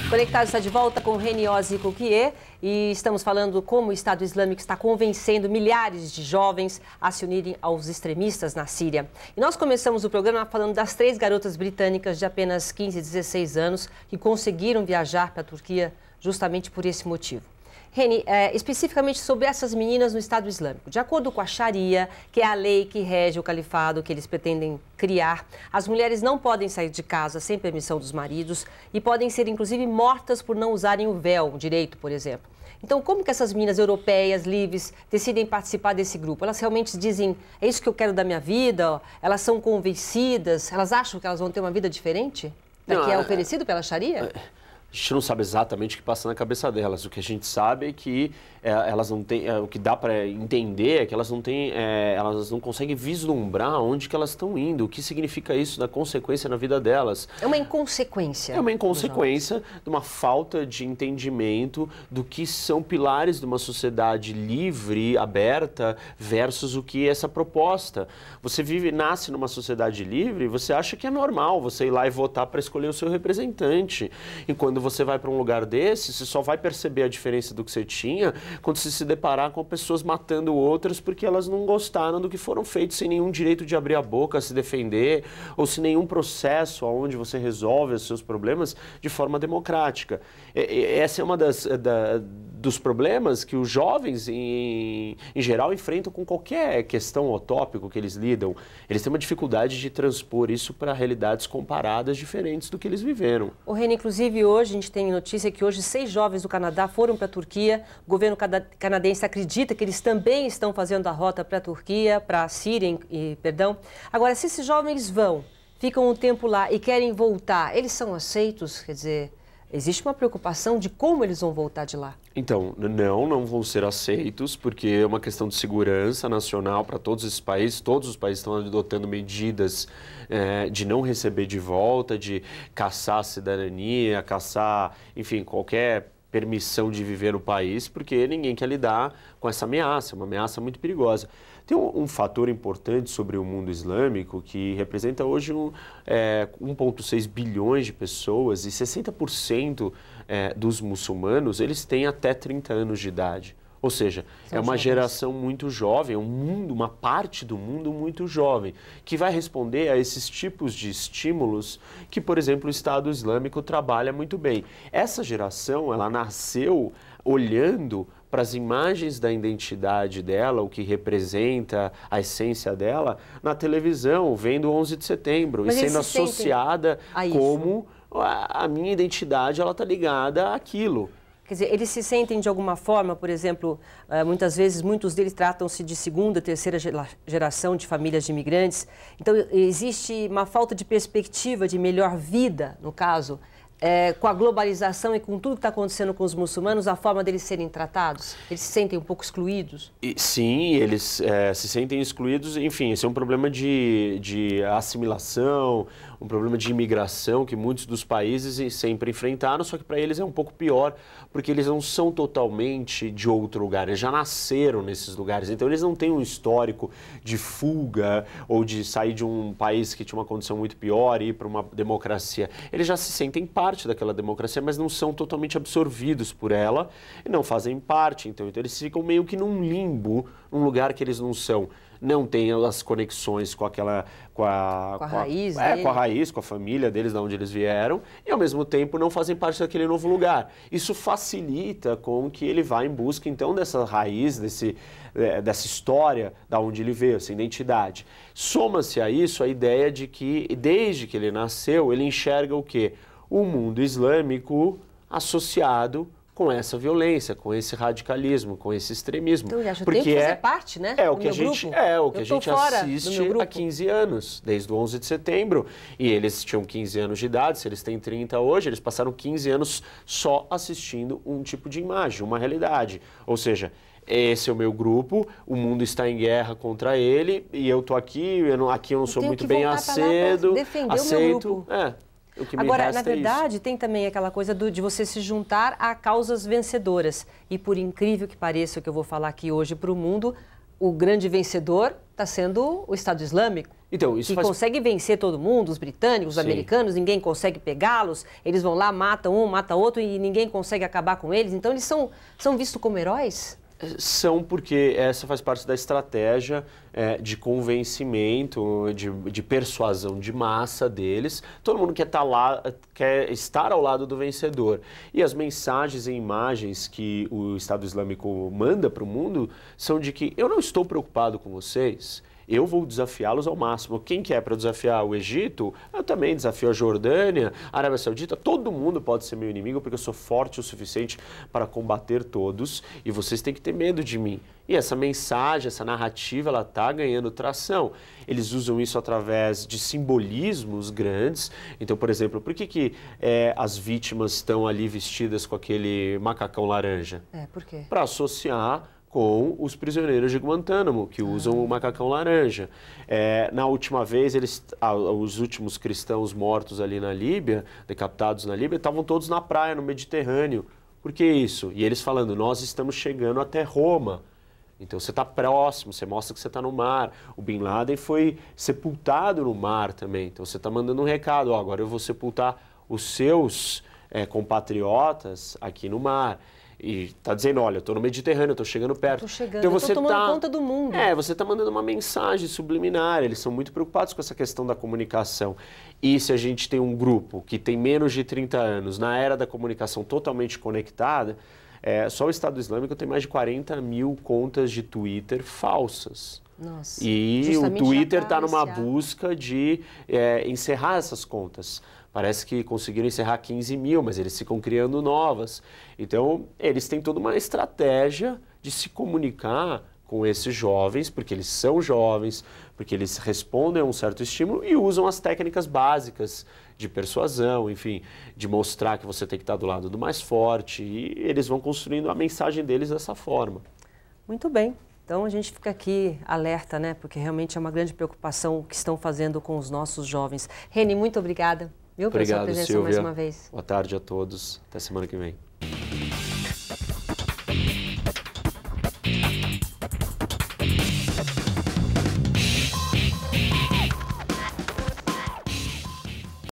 Conectado está de volta com Reni Oz Cuquier e estamos falando como o Estado Islâmico está convencendo milhares de jovens a se unirem aos extremistas na Síria. E nós começamos o programa falando das 3 garotas britânicas de apenas 15 e 16 anos que conseguiram viajar para a Turquia justamente por esse motivo. Reni, especificamente sobre essas meninas no Estado Islâmico. De acordo com a Sharia, que é a lei que rege o califado que eles pretendem criar, as mulheres não podem sair de casa sem permissão dos maridos e podem ser, inclusive, mortas por não usarem o véu direito, por exemplo. Então, como que essas meninas europeias, livres, decidem participar desse grupo? Elas realmente dizem, é isso que eu quero da minha vida? Elas são convencidas? Elas acham que elas vão ter uma vida diferente da que é oferecido pela Sharia? A gente não sabe exatamente o que passa na cabeça delas. O que a gente sabe é que elas não têm, o que dá para entender é que elas não têm, elas não conseguem vislumbrar onde que elas estão indo, o que significa isso na consequência na vida delas. É uma inconsequência. É uma inconsequência de uma falta de entendimento do que são pilares de uma sociedade livre, aberta, versus o que é essa proposta. Você nasce numa sociedade livre, você acha que é normal você ir lá e votar para escolher o seu representante. E quando você vai para um lugar desse, você só vai perceber a diferença do que você tinha quando você se deparar com pessoas matando outras porque elas não gostaram do que foram feitos sem nenhum direito de abrir a boca, se defender, ou sem nenhum processo onde você resolve os seus problemas de forma democrática. Essa é uma dos problemas que os jovens, em geral, enfrentam com qualquer questão ou tópico que eles lidam. Eles têm uma dificuldade de transpor isso para realidades comparadas diferentes do que eles viveram. O Reni, inclusive, hoje a gente tem notícia que hoje 6 jovens do Canadá foram para a Turquia. O governo canadense acredita que eles também estão fazendo a rota para a Turquia, para a Síria, perdão. Agora, se esses jovens vão, ficam um tempo lá e querem voltar, eles são aceitos? Quer dizer, existe uma preocupação de como eles vão voltar de lá? Então, não vão ser aceitos, porque é uma questão de segurança nacional para todos os países estão adotando medidas de não receber de volta, de caçar a cidadania, caçar, enfim, qualquer permissão de viver no país, porque ninguém quer lidar com essa ameaça, uma ameaça muito perigosa. Tem um fator importante sobre o mundo islâmico que representa hoje 1,6 bilhões de pessoas e 60% dos muçulmanos, eles têm até 30 anos de idade. Ou seja, é uma geração muito jovem, uma parte do mundo muito jovem, que vai responder a esses tipos de estímulos que, por exemplo, o Estado Islâmico trabalha muito bem. Essa geração, ela nasceu olhando para as imagens da identidade dela, o que representa a essência dela, na televisão, vendo o 11 de setembro, mas e sendo associada como a minha identidade, ela está ligada àquilo. Quer dizer, eles se sentem de alguma forma, por exemplo, muitas vezes, muitos deles tratam-se de segunda, terceira geração de famílias de imigrantes. Então, existe uma falta de perspectiva de melhor vida, no caso, com a globalização e com tudo que está acontecendo com os muçulmanos, a forma deles serem tratados? Eles se sentem um pouco excluídos? Sim, eles se sentem excluídos. Enfim, esse é um problema de assimilação, um problema de imigração que muitos dos países sempre enfrentaram, só que para eles é um pouco pior, porque eles não são totalmente de outro lugar, eles já nasceram nesses lugares, então eles não têm um histórico de fuga ou de sair de um país que tinha uma condição muito pior e ir para uma democracia. Eles já se sentem parte daquela democracia, mas não são totalmente absorvidos por ela e não fazem parte, então eles ficam meio que num limbo, num lugar que eles não são. Não tem as conexões com a raiz, com a família deles, de onde eles vieram, e ao mesmo tempo não fazem parte daquele novo lugar. Isso facilita com que ele vá em busca, então, dessa raiz, dessa história, da onde ele veio, essa identidade. Soma-se a isso a ideia de que, desde que ele nasceu, ele enxerga o quê? O mundo islâmico associado com essa violência, com esse radicalismo, com esse extremismo. Então, eu tenho que fazer parte, né? É o que a gente assiste há 15 anos, desde o 11 de setembro. E eles tinham 15 anos de idade, se eles têm 30 hoje, eles passaram 15 anos só assistindo um tipo de imagem, uma realidade. Ou seja, esse é o meu grupo, o mundo está em guerra contra ele, e eu estou aqui, eu não sou muito bem aceito. Defender o meu grupo. Agora, na verdade, tem também aquela coisa de você se juntar a causas vencedoras. E por incrível que pareça, o que eu vou falar aqui hoje para o mundo, o grande vencedor está sendo o Estado Islâmico. Então, isso que consegue vencer todo mundo, os britânicos, os americanos, ninguém consegue pegá-los, eles vão lá, matam um, mata outro e ninguém consegue acabar com eles. Então, eles são vistos como heróis? São, porque essa faz parte da estratégia de convencimento, de persuasão de massa deles. Todo mundo quer estar ao lado do vencedor. E as mensagens e imagens que o Estado Islâmico manda para o mundo são de que eu não estou preocupado com vocês, eu vou desafiá-los ao máximo. Quem quer para desafiar o Egito, eu também desafio a Jordânia, a Arábia Saudita, todo mundo pode ser meu inimigo porque eu sou forte o suficiente para combater todos e vocês têm que ter medo de mim. E essa mensagem, essa narrativa, ela está ganhando tração. Eles usam isso através de simbolismos grandes. Então, por exemplo, por que as vítimas estão ali vestidas com aquele macacão laranja? Por quê? Para associar com os prisioneiros de Guantánamo, que usam o macacão laranja. Na última vez, os últimos cristãos mortos ali na Líbia, decapitados na Líbia, estavam todos na praia, no Mediterrâneo. Por que isso? E eles falando, nós estamos chegando até Roma. Então você está próximo, você mostra que você está no mar. O Bin Laden foi sepultado no mar também. Então você está mandando um recado, agora eu vou sepultar os seus compatriotas aqui no mar. E está dizendo, olha, eu estou no Mediterrâneo, eu estou chegando perto. Estou chegando, então, eu estou tomando conta do mundo. Você está mandando uma mensagem subliminar, eles são muito preocupados com essa questão da comunicação. E se a gente tem um grupo que tem menos de 30 anos, na era da comunicação totalmente conectada, só o Estado Islâmico tem mais de 40 mil contas de Twitter falsas. Nossa, e o Twitter está numa busca de encerrar essas contas. Parece que conseguiram encerrar 15 mil, mas eles ficam criando novas. Então, eles têm toda uma estratégia de se comunicar com esses jovens, porque eles são jovens, porque eles respondem a um certo estímulo e usam as técnicas básicas de persuasão, enfim, de mostrar que você tem que estar do lado do mais forte. E eles vão construindo a mensagem deles dessa forma. Muito bem. Então, a gente fica aqui alerta, né? Porque realmente é uma grande preocupação o que estão fazendo com os nossos jovens. Reni, muito obrigada. Pela sua presença mais uma vez. Boa tarde a todos. Até semana que vem.